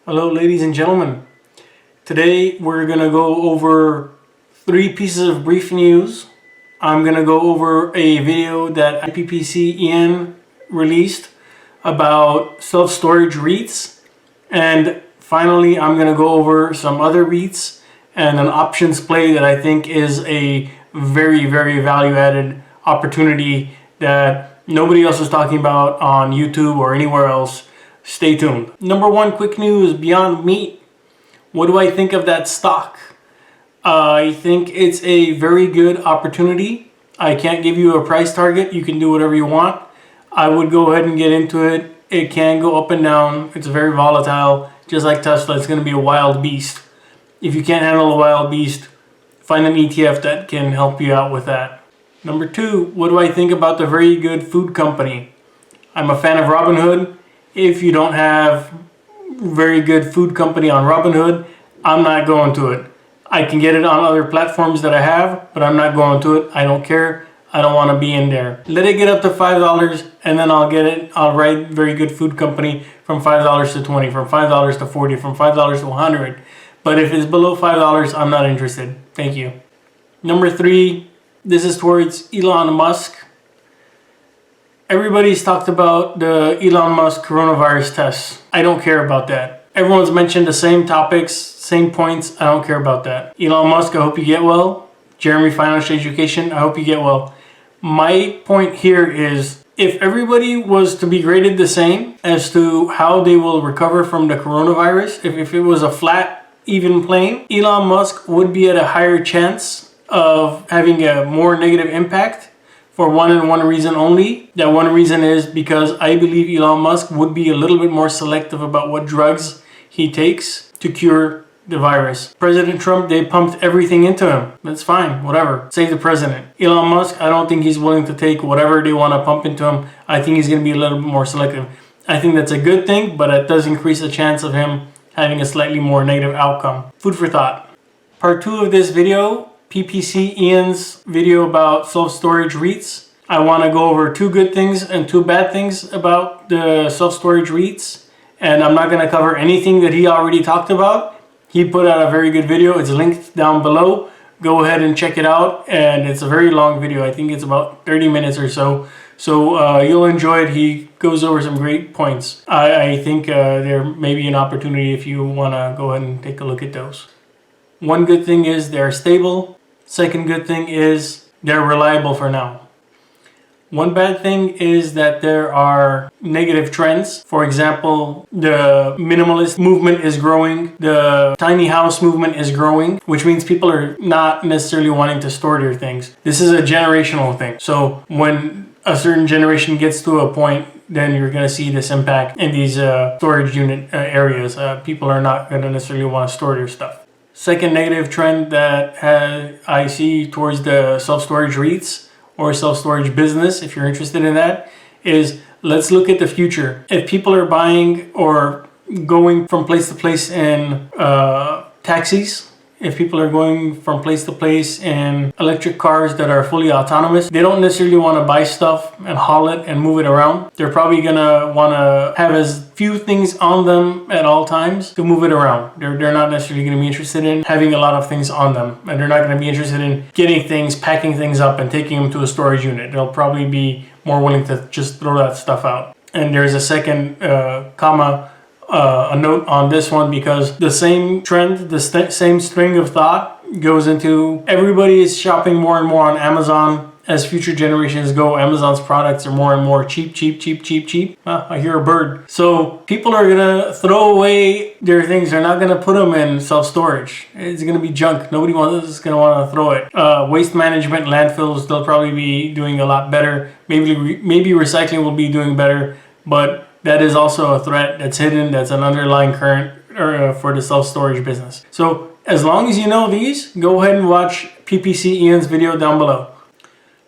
Hello ladies and gentlemen. Today we're going to go over 3 pieces of brief news. I'm going to go over a video that PPCIAN released about self-storage REITs, and finally I'm going to go over some other REITs and an options play that I think is a very value-added opportunity that nobody else is talking about on YouTube or anywhere else. Stay tuned. Number 1, quick news, Beyond Meat. What do I think of that stock? I think it's a very good opportunity. I can't give you a price target. You can do whatever you want. I would go ahead and get into it. It can go up and down. It's very volatile. Just like Tesla, it's going to be a wild beast. If you can't handle a wild beast, find an ETF that can help you out with that. Number 2, what do I think about the very good food company? I'm a fan of Robinhood. If you don't have very good food company on Robinhood, I'm not going to it. I can get it on other platforms that I have, but I'm not going to it. I don't care. I don't want to be in there. Let it get up to $5 and then I'll get it. I'll write very good food company from $5 to $20, from $5 to $40, from $5 to $100. But if it's below $5, I'm not interested. Thank you. Number 3, this is towards Elon Musk. Everybody's talked about the Elon Musk coronavirus tests. I don't care about that. Everyone's mentioned the same topics, same points. I don't care about that. Elon Musk, I hope you get well. Jeremy Financial Education, I hope you get well. My point here is, if everybody was to be graded the same as to how they will recover from the coronavirus, if it was a flat, even plane, Elon Musk would be at a higher chance of having a more negative impact. For one and one reason only. That one reason is because I believe Elon Musk would be a little bit more selective about what drugs he takes to cure the virus. President Trump, they pumped everything into him. That's fine, whatever. Save the president. Elon Musk, I don't think he's willing to take whatever they want to pump into him. I think he's going to be a little bit more selective. I think that's a good thing, but it does increase the chance of him having a slightly more negative outcome. Food for thought. Part 2 of this video, PPCIAN's video about self-storage REITs. I want to go over 2 good things and 2 bad things about the self-storage REITs, and I'm not going to cover anything that he already talked about. He put out a very good video. It's linked down below. Go ahead and check it out, and it's a very long video. I think it's about 30 minutes or so. So you'll enjoy it. He goes over some great points. I think there may be an opportunity if you want to go ahead and take a look at those. One good thing is they're stable. Second good thing is they're reliable for now. One bad thing is that there are negative trends. For example, the minimalist movement is growing. The tiny house movement is growing, which means people are not necessarily wanting to store their things. This is a generational thing. So when a certain generation gets to a point, then you're going to see this impact in these storage unit areas. People are not going to necessarily want to store their stuff. Second negative trend that I see towards the self-storage REITs or self-storage business, if you're interested in that, is let's look at the future. If people are buying or going from place to place in taxis, if people are going from place to place in electric cars that are fully autonomous, they don't necessarily want to buy stuff and haul it and move it around. They're probably going to want to have as few things on them at all times to move it around. They're not necessarily going to be interested in having a lot of things on them. And they're not going to be interested in getting things, packing things up and taking them to a storage unit. They'll probably be more willing to just throw that stuff out. And there's a second a note on this one, because the same trend, the same string of thought goes into everybody is shopping more and more on Amazon. As future generations go, Amazon's products are more and more cheap. I hear a bird. So people are gonna throw away their things. They're not gonna put them in self-storage. It's gonna be junk. Nobody is gonna want to throw it. Waste management, landfills, they'll probably be doing a lot better. Maybe recycling will be doing better, but that is also a threat that's hidden, that's an underlying current for the self-storage business. So as long as you know these, go ahead and watch PPCIAN's video down below.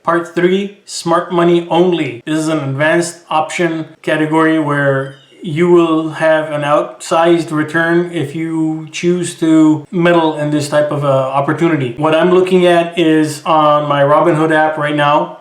Part 3, smart money only. This is an advanced option category where you will have an outsized return if you choose to meddle in this type of opportunity. What I'm looking at is on my Robinhood app right now,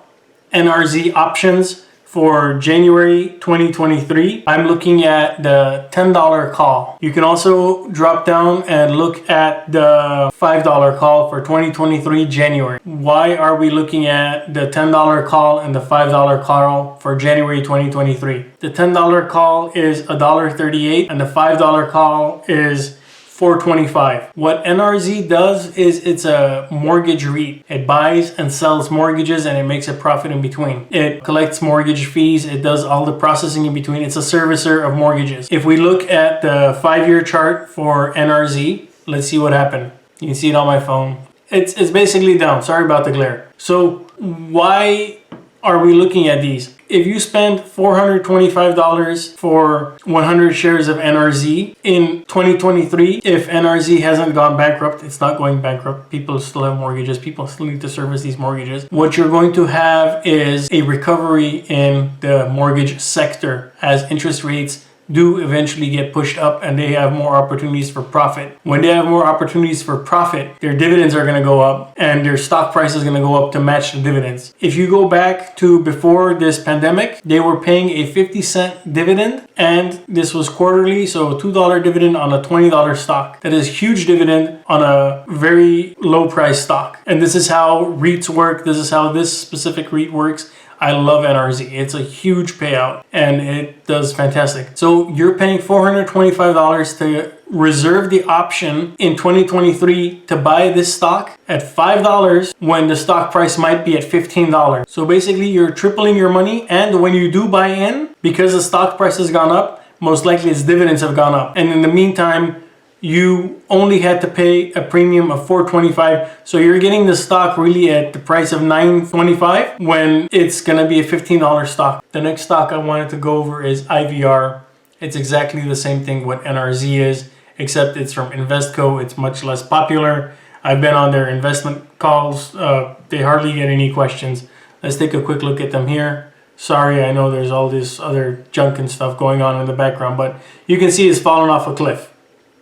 NRZ options for January 2023, I'm looking at the $10 call. You can also drop down and look at the $5 call for 2023 January. Why are we looking at the $10 call and the $5 call for January 2023? The $10 call is $1.38 and the $5 call is $4.25. What NRZ does is it's a mortgage REIT. It buys and sells mortgages and it makes a profit in between. It collects mortgage fees. It does all the processing in between. It's a servicer of mortgages. If we look at the 5-year chart for NRZ, let's see what happened. You can see it on my phone. It's basically down. Sorry about the glare. So why are we looking at these? If you spend $425 for 100 shares of NRZ in 2023, if NRZ hasn't gone bankrupt, it's not going bankrupt. People still have mortgages. People still need to service these mortgages. What you're going to have is a recovery in the mortgage sector as interest rates do eventually get pushed up and they have more opportunities for profit. When they have more opportunities for profit, their dividends are going to go up and their stock price is going to go up to match the dividends. If you go back to before this pandemic, they were paying a 50-cent dividend and this was quarterly, so a $2 dividend on a $20 stock. That is huge dividend on a very low price stock. And this is how REITs work. This is how this specific REIT works. I love NRZ. It's a huge payout and it does fantastic. So you're paying $425 to reserve the option in 2023 to buy this stock at $5 when the stock price might be at $15. So basically you're tripling your money, and when you do buy in, because the stock price has gone up, most likely its dividends have gone up. And in the meantime, you only had to pay a premium of $4.25. So you're getting the stock really at the price of $9.25 when it's gonna be a $15 stock. The next stock I wanted to go over is IVR. It's exactly the same thing what NRZ is, except it's from Investco. It's much less popular. I've been on their investment calls. They hardly get any questions. Let's take a quick look at them here. Sorry, I know there's all this other junk and stuff going on in the background, but you can see it's fallen off a cliff.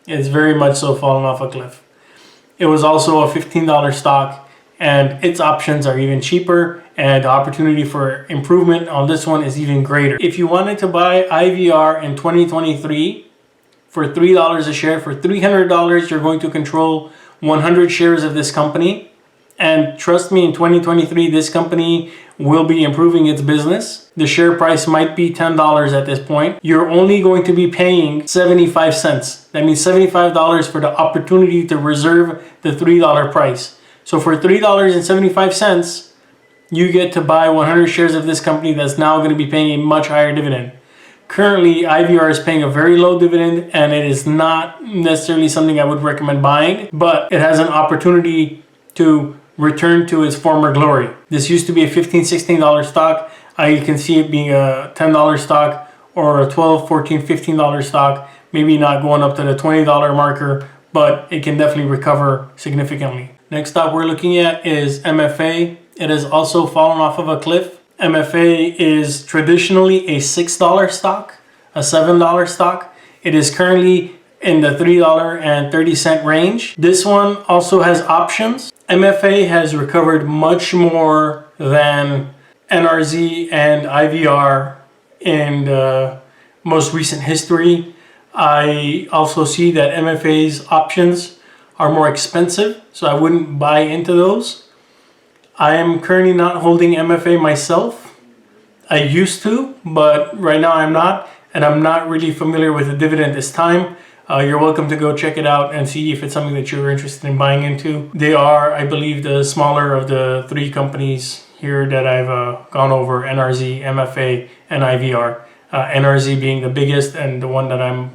It's very much so fallen off a cliff. It was also a $15 stock and its options are even cheaper and the opportunity for improvement on this one is even greater. If you wanted to buy IVR in 2023 for $3 a share, for $300, you're going to control 100 shares of this company. And trust me, in 2023, this company will be improving its business. The share price might be $10 at this point. You're only going to be paying 75 cents. That means $75 for the opportunity to reserve the $3 price. So for $3.75, you get to buy 100 shares of this company that's now going to be paying a much higher dividend. Currently, IVR is paying a very low dividend and it is not necessarily something I would recommend buying, but it has an opportunity to return to its former glory. This used to be a $15, $16 stock. I can see it being a $10 stock or a $12, $14, $15 stock, maybe not going up to the $20 marker, but it can definitely recover significantly. Next stock we're looking at is MFA. It has also fallen off of a cliff. MFA is traditionally a $6 stock, a $7 stock. It is currently in the $3.30 range. This one also has options. MFA has recovered much more than NRZ and IVR in the most recent history. I also see that MFA's options are more expensive, so I wouldn't buy into those. I am currently not holding MFA myself. I used to, but right now I'm not, and I'm not really familiar with the dividend this time. You're welcome to go check it out and see if it's something that you're interested in buying into. They are, I believe, the smaller of the three companies here that I've gone over: NRZ, MFA, and IVR. NRZ being the biggest and the one that I'm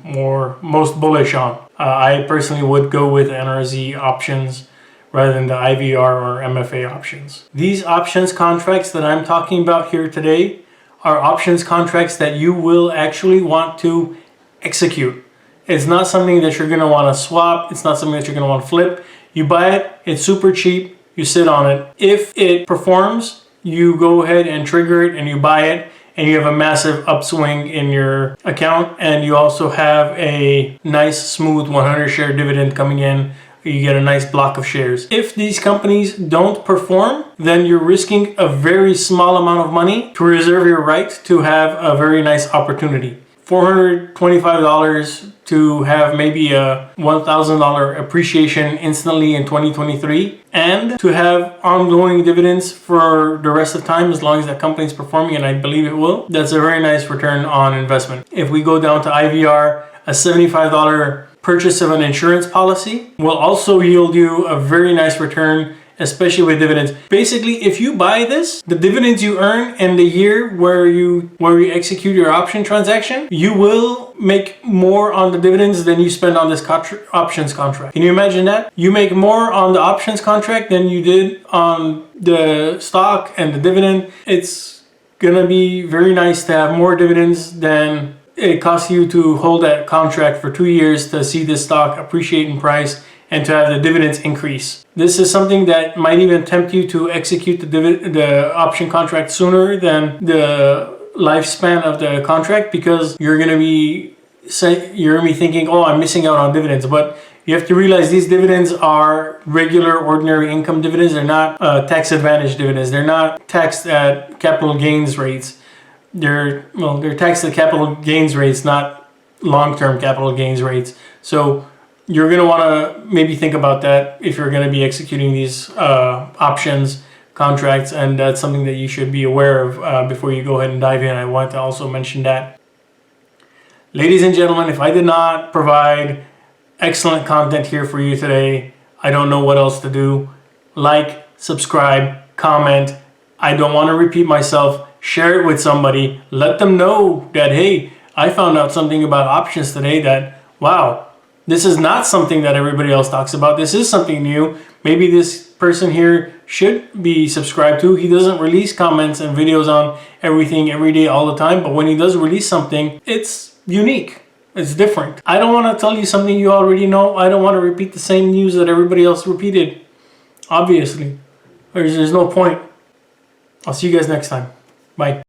most bullish on. I personally would go with NRZ options rather than the IVR or MFA options. These options contracts that I'm talking about here today are options contracts that you will actually want to execute. It's not something that you're going to want to swap. It's not something that you're going to want to flip. You buy it, it's super cheap, you sit on it. If it performs, you go ahead and trigger it and you buy it, and you have a massive upswing in your account, and you also have a nice smooth 100 share dividend coming in you get a nice block of shares. If these companies don't perform, then you're risking a very small amount of money to reserve your right to have a very nice opportunity. $425 to have maybe a $1,000 appreciation instantly in 2023, and to have ongoing dividends for the rest of time as long as that company is performing, and I believe it will. That's a very nice return on investment. If we go down to IVR, a $75 purchase of an insurance policy will also yield you a very nice return, especially with dividends. Basically, if you buy this, the dividends you earn in the year where you execute your option transaction, you will make more on the dividends than you spend on this options contract. Can you imagine that? You make more on the options contract than you did on the stock and the dividend. It's gonna be very nice to have more dividends than it costs you to hold that contract for 2 years to see this stock appreciate in price and to have the dividends increase. This is something that might even tempt you to execute the option contract sooner than the lifespan of the contract, because you're gonna be thinking, oh, I'm missing out on dividends. But you have to realize these dividends are regular, ordinary income dividends. They're not tax advantage dividends. They're not taxed at capital gains rates. They're taxed at capital gains rates, not long-term capital gains rates. So you're going to want to maybe think about that if you're going to be executing these options contracts, and that's something that you should be aware of before you go ahead and dive in. I want to also mention that. Ladies and gentlemen, if I did not provide excellent content here for you today, I don't know what else to do. Like, subscribe, comment. I don't want to repeat myself. Share it with somebody. Let them know that, hey, I found out something about options today that, wow, this is not something that everybody else talks about. This is something new. Maybe this person here should be subscribed to. He doesn't release comments and videos on everything every day all the time, but when he does release something, it's unique. It's different. I don't want to tell you something you already know. I don't want to repeat the same news that everybody else repeated. Obviously, there's no point. I'll see you guys next time. Bye.